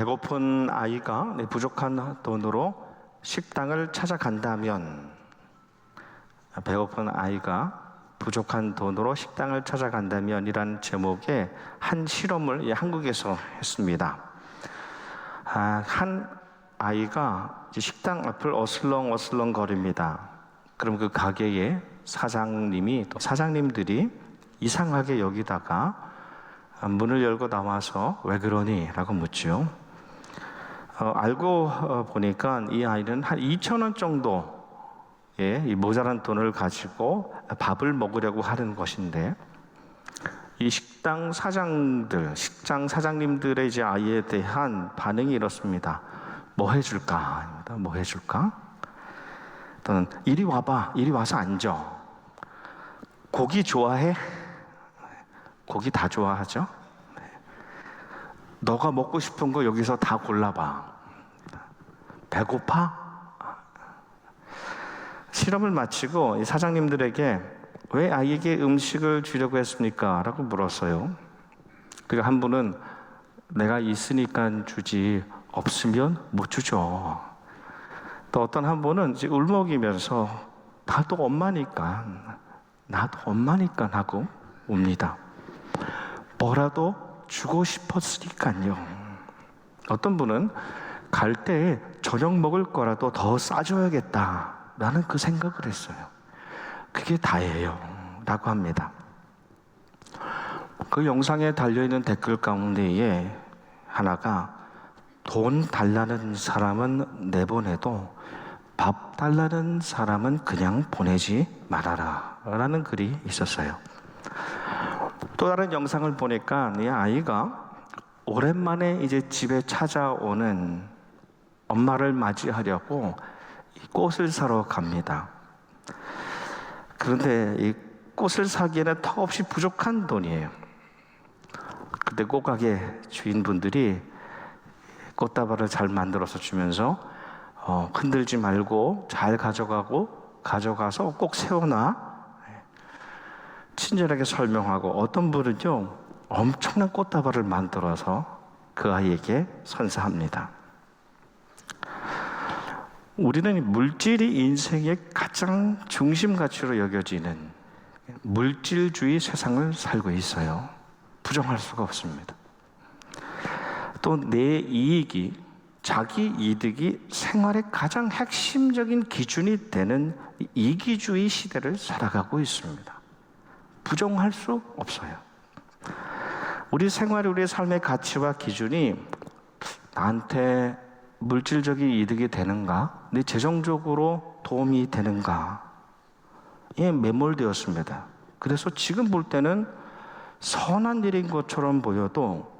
배고픈 아이가 부족한 돈으로 식당을 찾아간다면, 배고픈 아이가 부족한 돈으로 식당을 찾아간다면이란 제목의 한 실험을 한국에서 했습니다. 한 아이가 식당 앞을 어슬렁어슬렁 거립니다. 그럼 그 가게의 사장님이 또 사장님들이 이상하게 여기다가 문을 열고 나와서 왜 그러니? 라고 묻죠. 알고 보니까 이 아이는 한 2,000원 정도의 이 모자란 돈을 가지고 밥을 먹으려고 하는 것인데, 이 식당 사장님들의 이제 아이에 대한 반응이 이렇습니다. 뭐 해줄까? 뭐 해줄까? 또는 이리 와봐, 이리 와서 앉아. 고기 좋아해? 고기 다 좋아하죠? 너가 먹고 싶은 거 여기서 다 골라봐. 배고파? 실험을 마치고 이 사장님들에게 왜 아이에게 음식을 주려고 했습니까? 라고 물었어요. 그리고 한 분은 내가 있으니까 주지 없으면 못 주죠. 또 어떤 한 분은 이제 울먹이면서 나도 엄마니까 하고 웁니다. 뭐라도 주고 싶었으니까요. 어떤 분은 갈 때 저녁 먹을 거라도 더 싸줘야겠다라는 그 생각을 했어요. 그게 다예요 라고 합니다. 그 영상에 달려있는 댓글 가운데에 하나가 돈 달라는 사람은 내보내도 밥 달라는 사람은 그냥 보내지 말아라 라는 글이 있었어요. 또 다른 영상을 보니까 이 아이가 오랜만에 이제 집에 찾아오는 엄마를 맞이하려고 꽃을 사러 갑니다. 그런데 이 꽃을 사기에는 턱없이 부족한 돈이에요. 그때 꽃가게 주인분들이 꽃다발을 잘 만들어서 주면서 흔들지 말고 잘 가져가서 꼭 세워놔. 친절하게 설명하고, 어떤 분은요 엄청난 꽃다발을 만들어서 그 아이에게 선사합니다. 우리는 물질이 인생의 가장 중심 가치로 여겨지는 물질주의 세상을 살고 있어요. 부정할 수가 없습니다. 또 내 이익이, 자기 이득이 생활의 가장 핵심적인 기준이 되는 이기주의 시대를 살아가고 있습니다. 부정할 수 없어요. 우리 생활, 우리의 삶의 가치와 기준이 나한테 물질적인 이득이 되는가? 내 재정적으로 도움이 되는가? 에 매몰되었습니다. 그래서 지금 볼 때는 선한 일인 것처럼 보여도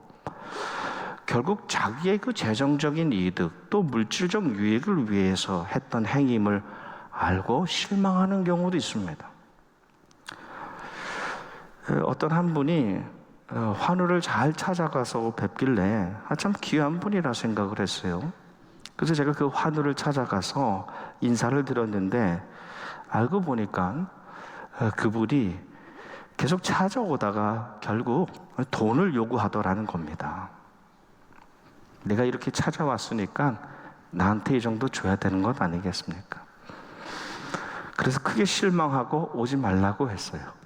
결국 자기의 그 재정적인 이득, 또 물질적 유익을 위해서 했던 행임을 알고 실망하는 경우도 있습니다. 어떤 한 분이 환우를 잘 찾아가서 뵙길래 참 귀한 분이라 생각을 했어요. 그래서 제가 그 환우를 찾아가서 인사를 드렸는데, 알고 보니까 그분이 계속 찾아오다가 결국 돈을 요구하더라는 겁니다. 내가 이렇게 찾아왔으니까 나한테 이 정도 줘야 되는 것 아니겠습니까? 그래서 크게 실망하고 오지 말라고 했어요.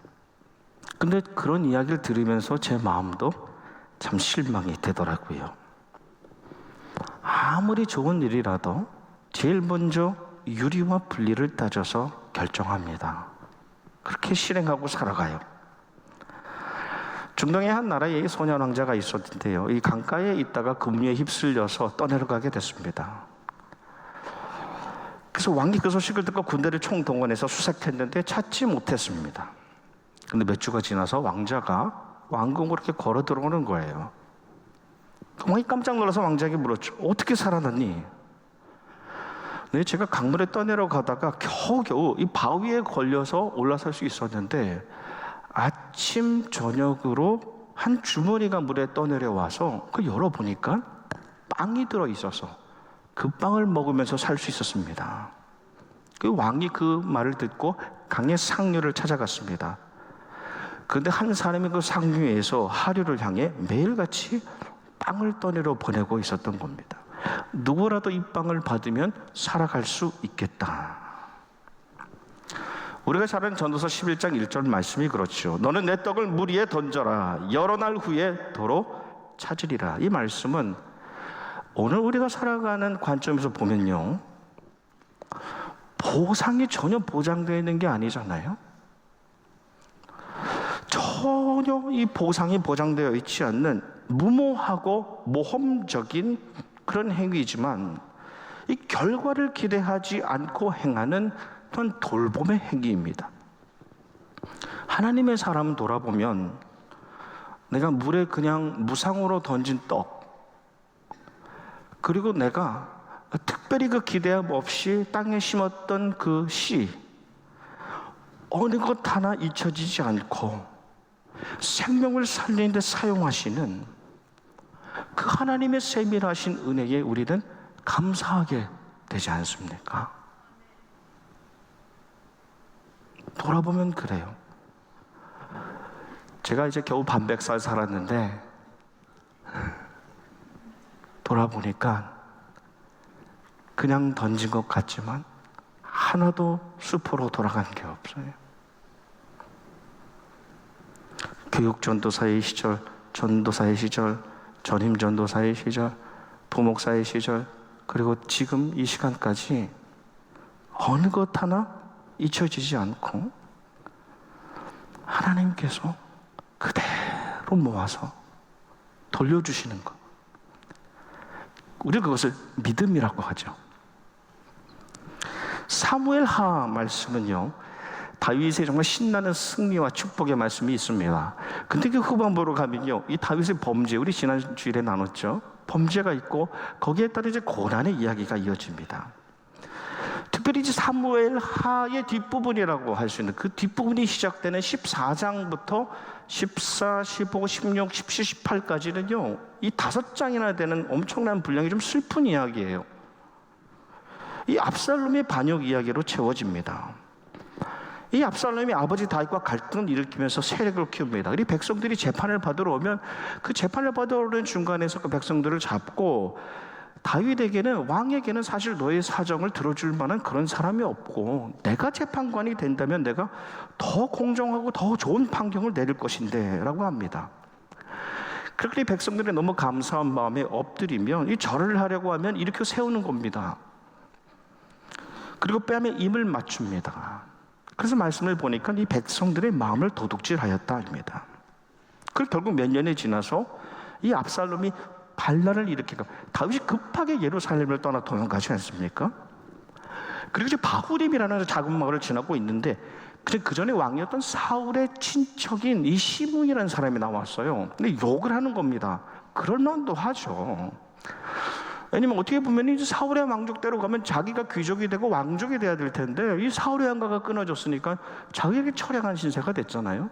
근데 그런 이야기를 들으면서 제 마음도 참 실망이 되더라고요. 아무리 좋은 일이라도 제일 먼저 유리와 분리를 따져서 결정합니다. 그렇게 실행하고 살아가요. 중동의 한 나라에 소년 왕자가 있었는데요, 이 강가에 있다가 금리에 휩쓸려서 떠내려가게 됐습니다. 그래서 왕이 그 소식을 듣고 군대를 총동원해서 수색했는데 찾지 못했습니다. 근데 몇 주가 지나서 왕자가 왕궁으로 이렇게 걸어 들어오는 거예요. 왕이 깜짝 놀라서 왕자에게 물었죠. 어떻게 살아났니? 네, 제가 강물에 떠내려가다가 겨우겨우 이 바위에 걸려서 올라설 수 있었는데, 아침 저녁으로 한 주머니가 물에 떠내려와서 그 열어보니까 빵이 들어있어서 그 빵을 먹으면서 살 수 있었습니다. 그 왕이 그 말을 듣고 강의 상류를 찾아갔습니다. 그런데 한 사람이 그 상류에서 하류를 향해 매일같이 땅을 떠내려 보내고 있었던 겁니다. 누구라도 이 빵을 받으면 살아갈 수 있겠다. 우리가 잘 아는 전도서 11장 1절 말씀이 그렇죠. 너는 내 떡을 물 위에 던져라. 여러 날 후에 도로 찾으리라. 이 말씀은 오늘 우리가 살아가는 관점에서 보면요, 보상이 전혀 보장되어 있는 게 아니잖아요. 전혀 이 보상이 보장되어 있지 않는 무모하고 모험적인 그런 행위지만 이 결과를 기대하지 않고 행하는 그런 돌봄의 행위입니다. 하나님의 사람 돌아보면 내가 물에 그냥 무상으로 던진 떡, 그리고 내가 특별히 그 기대함 없이 땅에 심었던 그 씨, 어느 것 하나 잊혀지지 않고 생명을 살리는 데 사용하시는 그 하나님의 세밀하신 은혜에 우리는 감사하게 되지 않습니까? 돌아보면 그래요. 제가 이제 겨우 반백살 살았는데 돌아보니까 그냥 던진 것 같지만 하나도 수포로 돌아간 게 없어요. 교육전도사의 시절, 전도사의 시절, 전임전도사의 시절, 부목사의 시절, 그리고 지금 이 시간까지 어느 것 하나 잊혀지지 않고 하나님께서 그대로 모아서 돌려주시는 것, 우리 그것을 믿음이라고 하죠. 사무엘하 말씀은요, 다윗의 정말 신나는 승리와 축복의 말씀이 있습니다. 근데 그 후반부로 가면요, 이 다윗의 범죄, 우리 지난 주일에 나눴죠. 범죄가 있고 거기에 따라 이제 고난의 이야기가 이어집니다. 특별히 이제 사무엘하의 뒷부분이라고 할 수 있는 그 뒷부분이 시작되는 14장부터 14, 15, 16, 17, 18까지는요, 이 5장이나 되는 엄청난 분량이 좀 슬픈 이야기예요. 이 압살롬의 반역 이야기로 채워집니다. 이 압살롬이 아버지 다윗과 갈등을 일으키면서 세력을 키웁니다. 그리고 백성들이 재판을 받으러 오면 그 재판을 받으러 오는 중간에서 그 백성들을 잡고, 다윗에게는, 왕에게는 사실 너의 사정을 들어줄 만한 그런 사람이 없고 내가 재판관이 된다면 내가 더 공정하고 더 좋은 판결을 내릴 것인데 라고 합니다. 그렇게 백성들이 너무 감사한 마음에 엎드리면 이 절을 하려고 하면 이렇게 세우는 겁니다. 그리고 뺨에 임을 맞춥니다. 그래서 말씀을 보니까 이 백성들의 마음을 도둑질하였다 합니다. 그리고 결국 몇 년이 지나서 이 압살롬이 반란을 일으키고 다윗이 급하게 예루살렘을 떠나 도망가지 않습니까? 그리고 이제 바후림이라는 작은 마을을 지나고 있는데 그 전에 왕이었던 사울의 친척인 이 시므이라는 사람이 나왔어요. 근데 욕을 하는 겁니다. 그럴 만도 하죠. 왜냐면 어떻게 보면 이제 사울의 왕족대로 가면 자기가 귀족이 되고 왕족이 돼야 될 텐데 이 사울의 양가가 끊어졌으니까 자기에게 철량한 신세가 됐잖아요.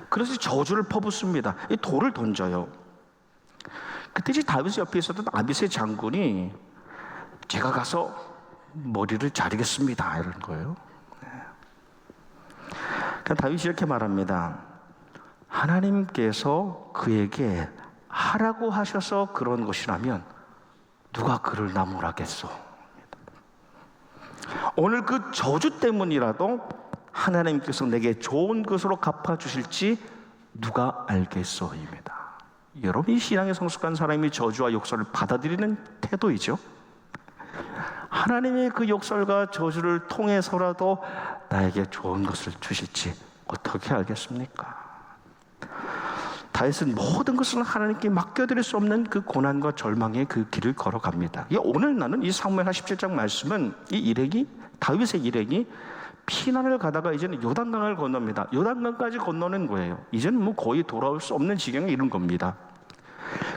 그래서 저주를 퍼붓습니다. 이 돌을 던져요. 그때 이제 다윗 옆에 있었던 아비새 장군이 제가 가서 머리를 자르겠습니다 이런 거예요. 그러니까 다윗이 이렇게 말합니다. 하나님께서 그에게 하라고 하셔서 그런 것이라면 누가 그를 나무라겠소. 오늘 그 저주 때문이라도 하나님께서 내게 좋은 것으로 갚아주실지 누가 알겠소입니다. 여러분, 이 신앙에 성숙한 사람이 저주와 욕설을 받아들이는 태도이죠. 하나님의 그 욕설과 저주를 통해서라도 나에게 좋은 것을 주실지 어떻게 알겠습니까? 다윗은 모든 것을 하나님께 맡겨드릴 수 없는 그 고난과 절망의 그 길을 걸어갑니다. 오늘 나는 이 사무엘하 17장 말씀은 이 일행이, 다윗의 일행이 피난을 가다가 이제는 요단강을 건넙니다. 요단강까지 건너는 거예요. 이제는 뭐 거의 돌아올 수 없는 지경에 이른 겁니다.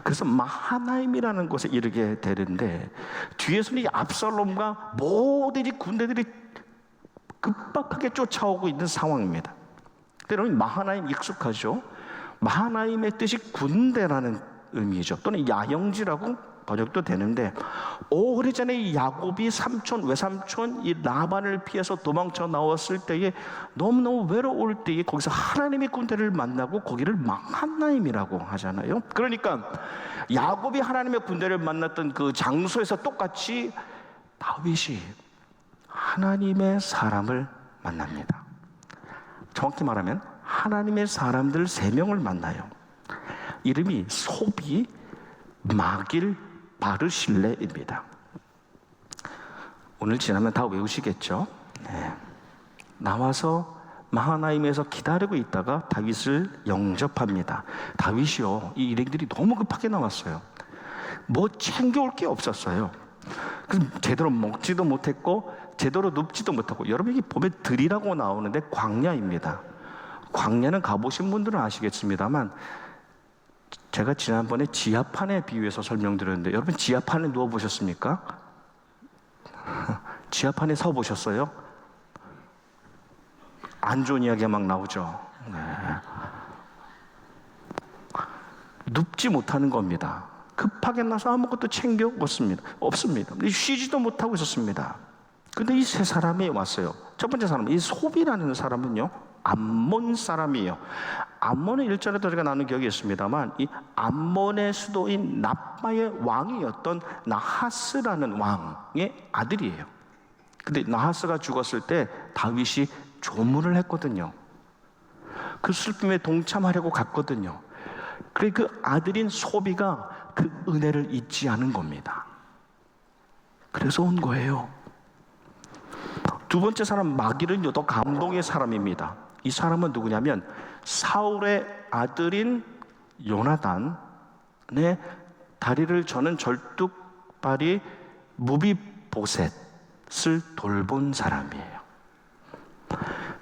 그래서 마하나임이라는 곳에 이르게 되는데 뒤에서는 이 압살롬과 모든 이 군대들이 급박하게 쫓아오고 있는 상황입니다. 여러분, 마하나임 익숙하죠? 마하나임의 뜻이 군대라는 의미죠. 또는 야영지라고 번역도 되는데, 오래전에 이 야곱이 삼촌, 외삼촌 이 라반을 피해서 도망쳐 나왔을 때에 너무너무 외로울 때에 거기서 하나님의 군대를 만나고 거기를 마하나임이라고 하잖아요. 그러니까 야곱이 하나님의 군대를 만났던 그 장소에서 똑같이 다윗이 하나님의 사람을 만납니다. 정확히 말하면 하나님의 사람들 3명을 만나요. 이름이 소비, 마길, 바르실레입니다. 오늘 지나면 다 외우시겠죠? 네. 나와서 마하나임에서 기다리고 있다가 다윗을 영접합니다. 다윗이요, 이 일행들이 너무 급하게 나왔어요. 뭐 챙겨올 게 없었어요. 그래서 제대로 먹지도 못했고 제대로 눕지도 못하고, 여러분 여기 보면 들이라고 나오는데 광야입니다. 광야는 가보신 분들은 아시겠습니다만, 제가 지난번에 지하판에 비유해서 설명드렸는데, 여러분 지하판에 누워보셨습니까? 지하판에 서보셨어요? 안 좋은 이야기가 막 나오죠. 네. 눕지 못하는 겁니다. 급하게 나서 아무것도 챙겨 없습니다. 쉬지도 못하고 있었습니다. 근데 이 3사람이 왔어요. 첫 번째 사람, 이 소비라는 사람은요, 암몬 사람이에요. 암몬은 1절에도 제가 나눈 기억이 있습니다만, 이 암몬의 수도인 납바의 왕이었던 나하스라는 왕의 아들이에요. 근데 나하스가 죽었을 때 다윗이 조문을 했거든요. 그 슬픔에 동참하려고 갔거든요. 그래 그 아들인 소비가 그 은혜를 잊지 않은 겁니다. 그래서 온 거예요. 두 번째 사람 마길은요, 더 감동의 사람입니다. 이 사람은 누구냐면 사울의 아들인 요나단의 다리를 저는 절뚝발이 무비보셋을 돌본 사람이에요.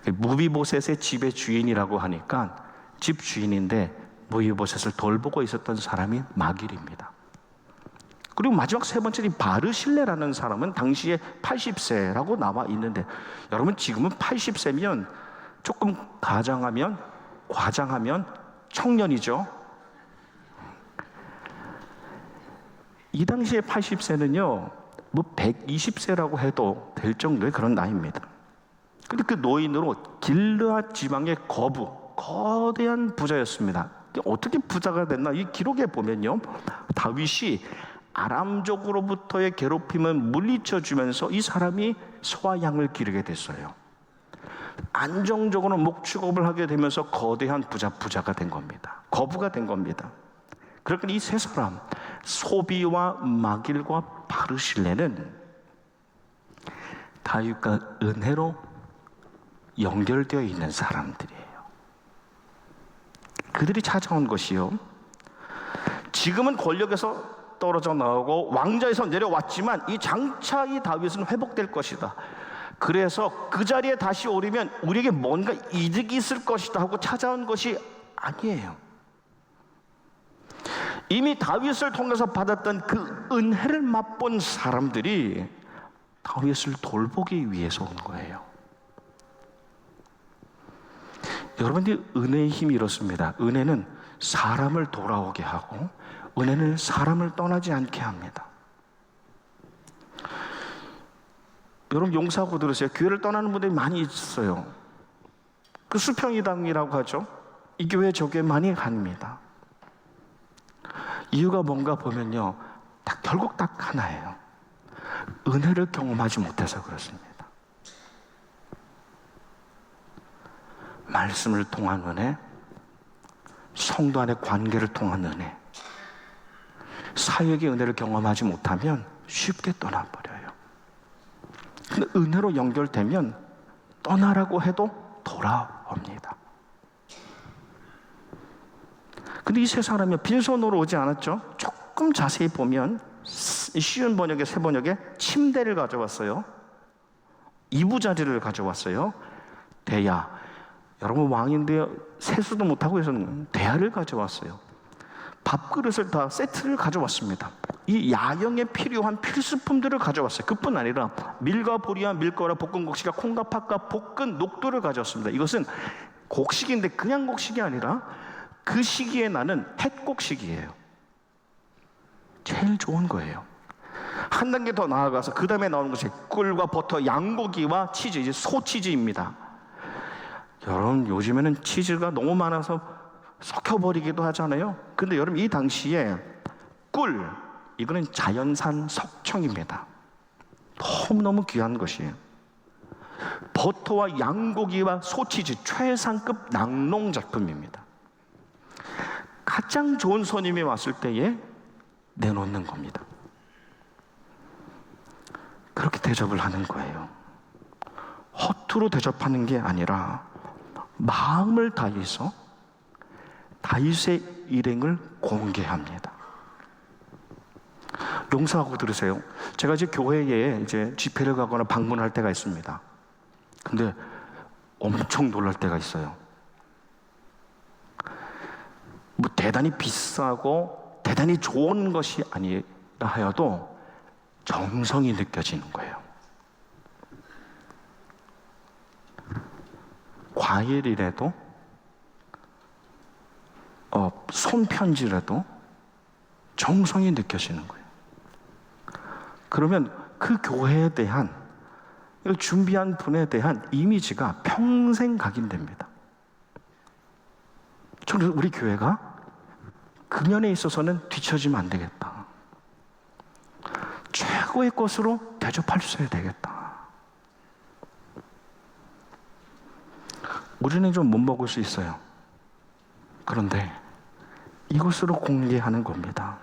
무비보셋의 집의 주인이라고 하니까 집 주인인데 무비보셋을 돌보고 있었던 사람이 마길입니다. 그리고 마지막 3번째 바르실레라는 사람은 당시에 80세라고 나와 있는데, 여러분 지금은 80세면 조금 과장하면 청년이죠. 이 당시에 80세는요 뭐 120세라고 해도 될 정도의 그런 나이입니다. 근데 그 노인으로 길르앗 지방의 거대한 부자였습니다. 어떻게 부자가 됐나? 이 기록에 보면요, 다윗이 아람족으로부터의 괴롭힘을 물리쳐주면서 이 사람이 소와 양을 기르게 됐어요. 안정적으로 목축업을 하게 되면서 거대한 부자가 된 겁니다. 거부가 된 겁니다. 그러니까 이 3사람, 소비와 마길과 바르실레는 다윗과 은혜로 연결되어 있는 사람들이에요. 그들이 찾아온 것이요, 지금은 권력에서 떨어져 나오고 왕좌에서 내려왔지만 이 장차 이 다윗은 회복될 것이다. 그래서 그 자리에 다시 오르면 우리에게 뭔가 이득이 있을 것이다 하고 찾아온 것이 아니에요. 이미 다윗을 통해서 받았던 그 은혜를 맛본 사람들이 다윗을 돌보기 위해서 온 거예요. 여러분들, 은혜의 힘이 이렇습니다. 은혜는 사람을 돌아오게 하고 은혜는 사람을 떠나지 않게 합니다. 여러분 용서하고 들으세요. 교회를 떠나는 분들이 많이 있어요. 그 수평이당이라고 하죠. 이 교회 저 교회 많이 갑니다. 이유가 뭔가 보면요, 결국 딱 하나예요. 은혜를 경험하지 못해서 그렇습니다. 말씀을 통한 은혜, 성도 안의 관계를 통한 은혜, 사역의 은혜를 경험하지 못하면 쉽게 떠나버려요. 근데 은혜로 연결되면 떠나라고 해도 돌아옵니다. 근데 이 3사람이 빈손으로 오지 않았죠. 조금 자세히 보면 쉬운 번역의 새 번역에 침대를 가져왔어요. 이부자리를 가져왔어요. 대야, 여러분 왕인데 세수도 못하고 해서 대야를 가져왔어요. 밥그릇을 다 세트를 가져왔습니다. 이 야영에 필요한 필수품들을 가져왔어요. 그뿐 아니라 밀과 보리와 밀가루와 볶은 곡식과 콩과 팥과 볶은 녹두를 가져왔습니다. 이것은 곡식인데 그냥 곡식이 아니라 그 시기에 나는 햇곡식이에요. 제일 좋은 거예요. 한 단계 더 나아가서 그 다음에 나오는 것이 꿀과 버터, 양고기와 치즈, 이제 소치즈입니다. 여러분, 요즘에는 치즈가 너무 많아서 섞여버리기도 하잖아요. 근데 여러분, 이 당시에 꿀, 이거는 자연산 석청입니다. 너무너무 귀한 것이에요. 버터와 양고기와 소치즈, 최상급 낙농 제품입니다. 가장 좋은 손님이 왔을 때에 내놓는 겁니다. 그렇게 대접을 하는 거예요. 허투루 대접하는 게 아니라 마음을 다해서 다윗의 일행을 공개합니다. 용서하고 들으세요. 제가 이제 교회에 이제 집회를 가거나 방문할 때가 있습니다. 근데 엄청 놀랄 때가 있어요. 뭐 대단히 비싸고 대단히 좋은 것이 아니라 하여도 정성이 느껴지는 거예요. 과일이라도 손편지라도 정성이 느껴지는 거예요. 그러면 그 교회에 대한, 준비한 분에 대한 이미지가 평생 각인됩니다. 저는 우리 교회가 그 면에 있어서는 뒤처지면 안 되겠다. 최고의 것으로 대접할 수 있어야 되겠다. 우리는 좀 못 먹을 수 있어요. 그런데 이것으로 공개하는 겁니다.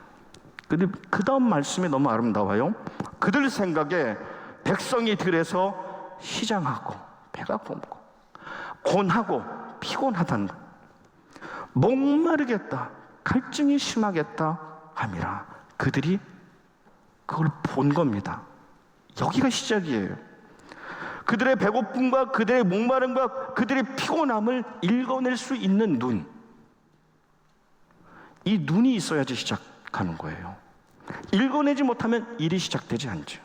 근데 그 다음 말씀이 너무 아름다워요. 그들 생각에 백성이 들에서 시장하고 배가 고프고 곤하고 피곤하단다. 목마르겠다. 갈증이 심하겠다 함이라. 그들이 그걸 본 겁니다. 여기가 시작이에요. 그들의 배고픔과 그들의 목마름과 그들의 피곤함을 읽어낼 수 있는 눈. 이 눈이 있어야지 시작하는 거예요. 읽어내지 못하면 일이 시작되지 않죠.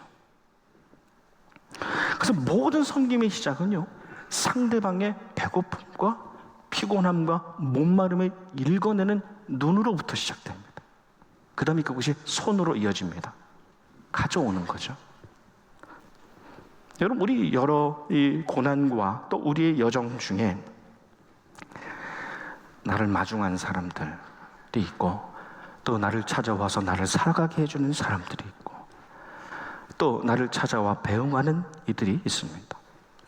그래서 모든 섬김의 시작은요, 상대방의 배고픔과 피곤함과 목마름을 읽어내는 눈으로부터 시작됩니다. 그 다음에 그것이 손으로 이어집니다. 가져오는 거죠. 여러분, 우리 여러 이 고난과 또 우리의 여정 중에 나를 마중한 사람들이 있고, 또 나를 찾아와서 나를 살아가게 해주는 사람들이 있고, 또 나를 찾아와 배웅하는 이들이 있습니다.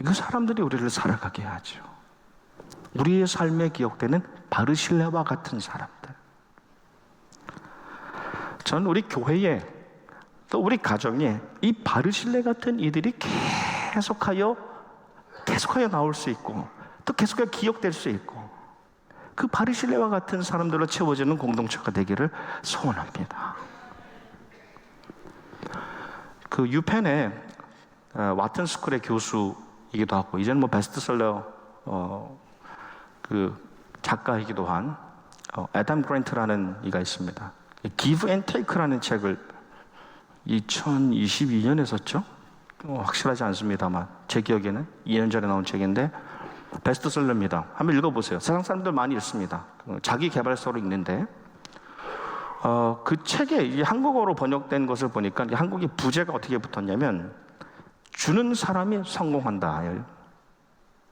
그 사람들이 우리를 살아가게 하죠. 우리의 삶에 기억되는 바르실레와 같은 사람들. 저는 우리 교회에 또 우리 가정에 이 바르실레 같은 이들이 계속하여 나올 수 있고, 또 계속하여 기억될 수 있고, 그 바르실레와 같은 사람들로 채워지는 공동체가 되기를 소원합니다. 그 유펜의 와튼 스쿨의 교수이기도 하고, 이제는 뭐 베스트셀러 그 작가이기도 한 애덤 그랜트라는 이가 있습니다. Give and Take라는 책을 2022년에 썼죠. 확실하지 않습니다만 제 기억에는 2년 전에 나온 책인데 베스트셀러입니다. 한번 읽어보세요. 세상 사람들 많이 읽습니다. 자기 개발서로 읽는데 그 책에 한국어로 번역된 것을 보니까 한국의 부제가 어떻게 붙었냐면 주는 사람이 성공한다.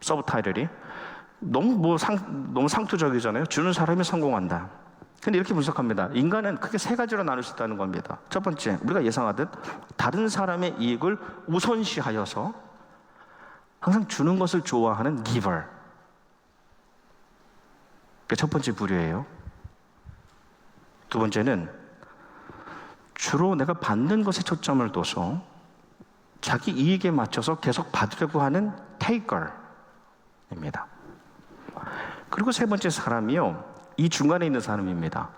서브타이틀이 너무 상투적이잖아요. 주는 사람이 성공한다. 근데 이렇게 분석합니다. 인간은 크게 세 가지로 나눌 수 있다는 겁니다. 첫 번째, 우리가 예상하듯 다른 사람의 이익을 우선시하여서 항상 주는 것을 좋아하는 giver. 그게 첫 번째 부류예요. 두 번째는 주로 내가 받는 것에 초점을 둬서 자기 이익에 맞춰서 계속 받으려고 하는 taker입니다. 그리고 세 번째 사람이요, 이 중간에 있는 사람입니다.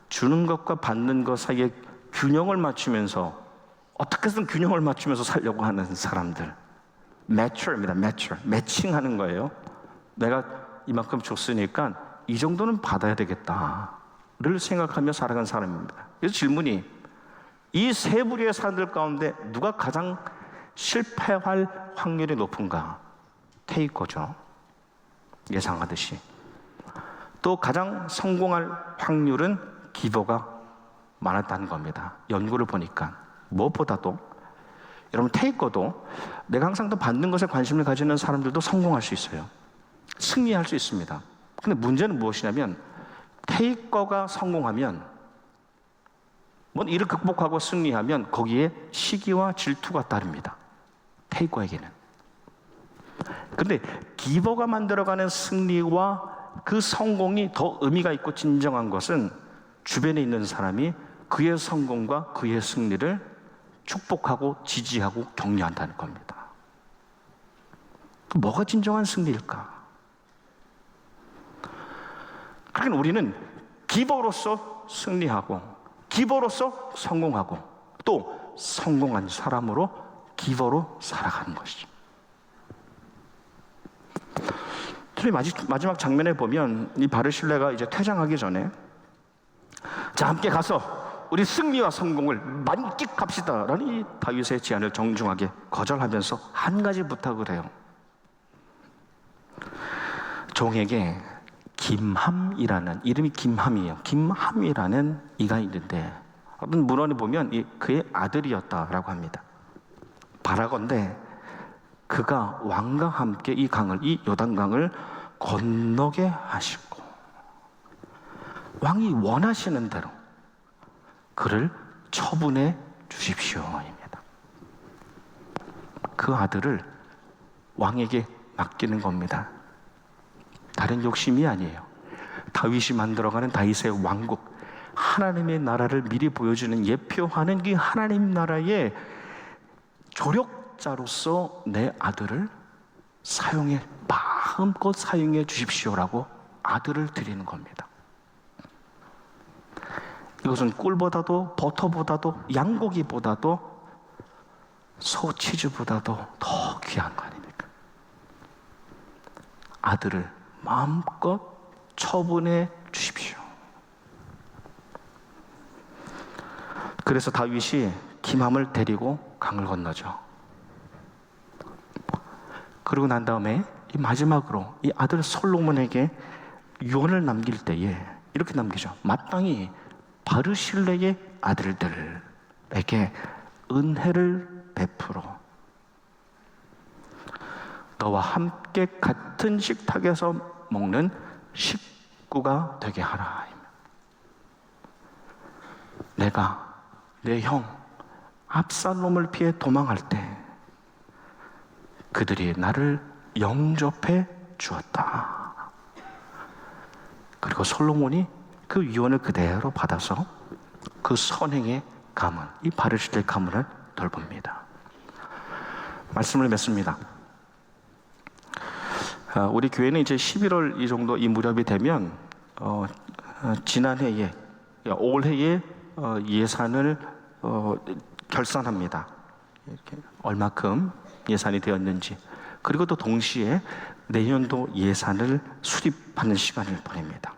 주는 것과 받는 것 사이에 균형을 맞추면서 어떻게든 균형을 맞추면서 살려고 하는 사람들. 매처입니다. 매칭하는 거예요. 내가 이만큼 줬으니까 이 정도는 받아야 되겠다를 생각하며 살아간 사람입니다. 그래서 질문이, 이 세 부류의 사람들 가운데 누가 가장 실패할 확률이 높은가? 테이커죠. 예상하듯이. 또 가장 성공할 확률은 기버가 많았다는 겁니다. 연구를 보니까. 무엇보다도 여러분, 테이커도 내가 항상 더 받는 것에 관심을 가지는 사람들도 성공할 수 있어요. 승리할 수 있습니다. 근데 문제는 무엇이냐면, 테이커가 성공하면, 뭔 일을 극복하고 승리하면 거기에 시기와 질투가 따릅니다. 테이커에게는. 근데 기버가 만들어가는 승리와 그 성공이 더 의미가 있고 진정한 것은 주변에 있는 사람이 그의 성공과 그의 승리를 축복하고 지지하고 격려한다는 겁니다. 뭐가 진정한 승리일까? 그러니까 우리는 기버로서 승리하고 기버로서 성공하고 또 성공한 사람으로 기버로 살아가는 것이죠. 특히 마지막 장면에 보면 이 바르실레가 이제 퇴장하기 전에, 자, 함께 가서 우리 승리와 성공을 만끽합시다 라는 이 다윗의 제안을 정중하게 거절하면서 한 가지 부탁을 해요. 종에게 김함이라는, 이름이 김함이에요. 김함이라는 이가 있는데, 어떤 문헌에 보면 그의 아들이었다라고 합니다. 바라건대 그가 왕과 함께 이 요단강을 건너게 하시고 왕이 원하시는 대로 그를 처분해 주십시오입니다. 그 아들을 왕에게 맡기는 겁니다. 다른 욕심이 아니에요. 다윗이 만들어가는 다윗의 왕국, 하나님의 나라를 미리 보여주는, 예표하는 이 하나님 나라의 조력자로서 내 아들을 마음껏 사용해 주십시오라고 아들을 드리는 겁니다. 이것은 꿀보다도 버터보다도 양고기보다도 소치즈보다도 더 귀한 거 아닙니까? 아들을 마음껏 처분해 주십시오. 그래서 다윗이 김함을 데리고 강을 건너죠. 그러고 난 다음에 이 마지막으로 이 아들 솔로몬에게 유언을 남길 때에 이렇게 남기죠. 마땅히 바르실레의 아들들에게 은혜를 베풀어 너와 함께 같은 식탁에서 먹는 식구가 되게 하라. 내가 내 형 압살롬을 피해 도망할 때 그들이 나를 영접해 주었다. 그리고 솔로몬이 그 유언을 그대로 받아서 그 선행의 가문, 이 바르실레 가문을 돌봅니다. 말씀을 맺습니다. 우리 교회는 이제 11월 이 정도 이 무렵이 되면 지난해에 올해의 예산을 결산합니다. 이렇게 얼마큼 예산이 되었는지, 그리고 또 동시에 내년도 예산을 수립하는 시간을 보냅니다.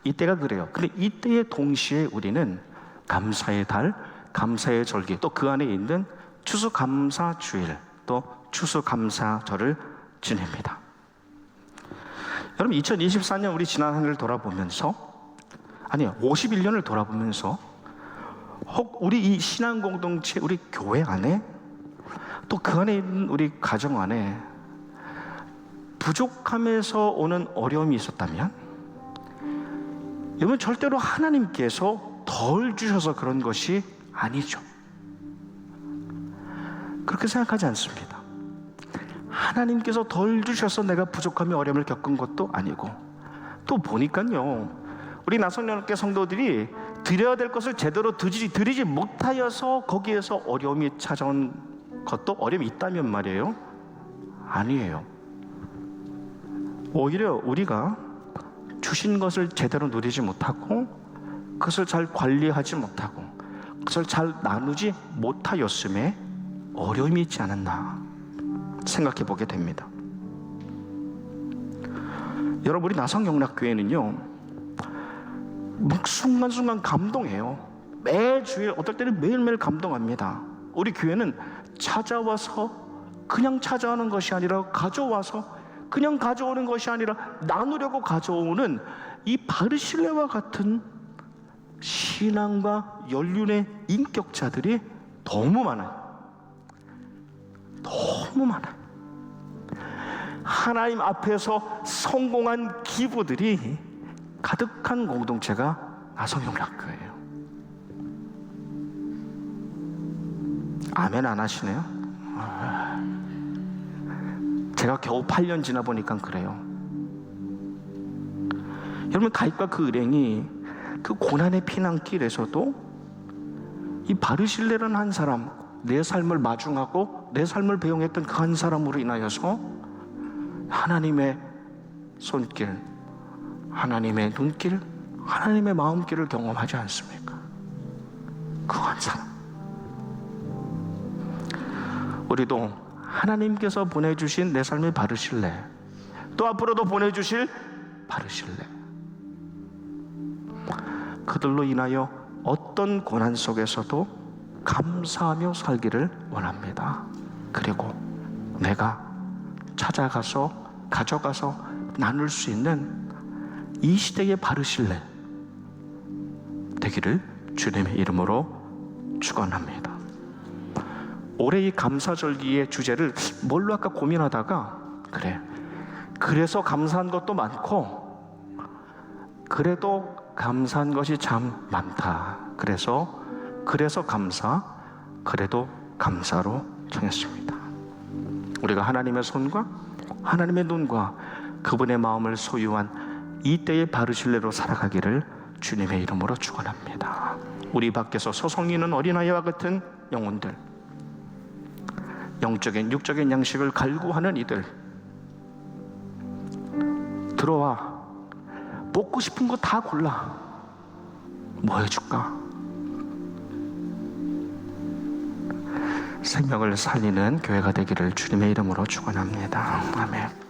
이때가 그래요. 근데 이때에 동시에 우리는 감사의 달, 감사의 절기, 또 그 안에 있는 추수감사주일, 또 추수감사절을 지냅니다. 여러분, 2024년 우리 지난 한 해를 돌아보면서, 51년을 돌아보면서 혹 우리 이 신앙 공동체, 우리 교회 안에, 또 그 안에 있는 우리 가정 안에 부족함에서 오는 어려움이 있었다면, 여러분, 절대로 하나님께서 덜 주셔서 그런 것이 아니죠. 그렇게 생각하지 않습니다. 하나님께서 덜 주셔서 내가 부족함이 어려움을 겪은 것도 아니고, 또 보니까요, 우리 나성령학교 성도들이 드려야 될 것을 제대로 드리지 못하여서 거기에서 어려움이 찾아온 것도 어려움이 있다면 말이에요. 아니에요. 오히려 우리가 주신 것을 제대로 누리지 못하고, 그것을 잘 관리하지 못하고, 그것을 잘 나누지 못하였음에 어려움이 있지 않았나 생각해 보게 됩니다. 여러분, 우리 나성영락교회는요, 순간순간 감동해요. 매주일, 어떨 때는 매일매일 감동합니다. 우리 교회는 찾아와서 그냥 찾아오는 것이 아니라, 가져와서 그냥 가져오는 것이 아니라 나누려고 가져오는 이 바르실레와 같은 신앙과 연륜의 인격자들이 너무 많아요. 너무 많아요. 하나님 앞에서 성공한 기부들이 가득한 공동체가 나성영락교회예요. 아멘 안 하시네요? 제가 겨우 8년 지나 보니까 그래요. 여러분, 다윗과 그 을행이 그 고난의 피난길에서도 이 바르실레라는 한 사람, 내 삶을 마중하고 내 삶을 배웅했던 그 한 사람으로 인하여서 하나님의 손길, 하나님의 눈길, 하나님의 마음길을 경험하지 않습니까? 그 한 사람. 우리도 하나님께서 보내주신 내 삶의 바르실레, 또 앞으로도 보내주실 바르실레, 그들로 인하여 어떤 고난 속에서도 감사하며 살기를 원합니다. 그리고 내가 찾아가서 가져가서 나눌 수 있는 이 시대의 바르실레 되기를 주님의 이름으로 축원합니다. 올해 이 감사절기의 주제를 뭘로 할까 고민하다가 그래서 감사한 것도 많고 그래도 감사한 것이 참 많다. 그래서 감사, 그래도 감사로 정했습니다. 우리가 하나님의 손과 하나님의 눈과 그분의 마음을 소유한 이때의 바르실레로 살아가기를 주님의 이름으로 축원합니다. 우리 밖에서 소송이는 어린아이와 같은 영혼들, 영적인 육적인 양식을 갈구하는 이들, 들어와 먹고 싶은 거 다 골라. 뭐 해줄까? 생명을 살리는 교회가 되기를 주님의 이름으로 축원합니다. 아멘.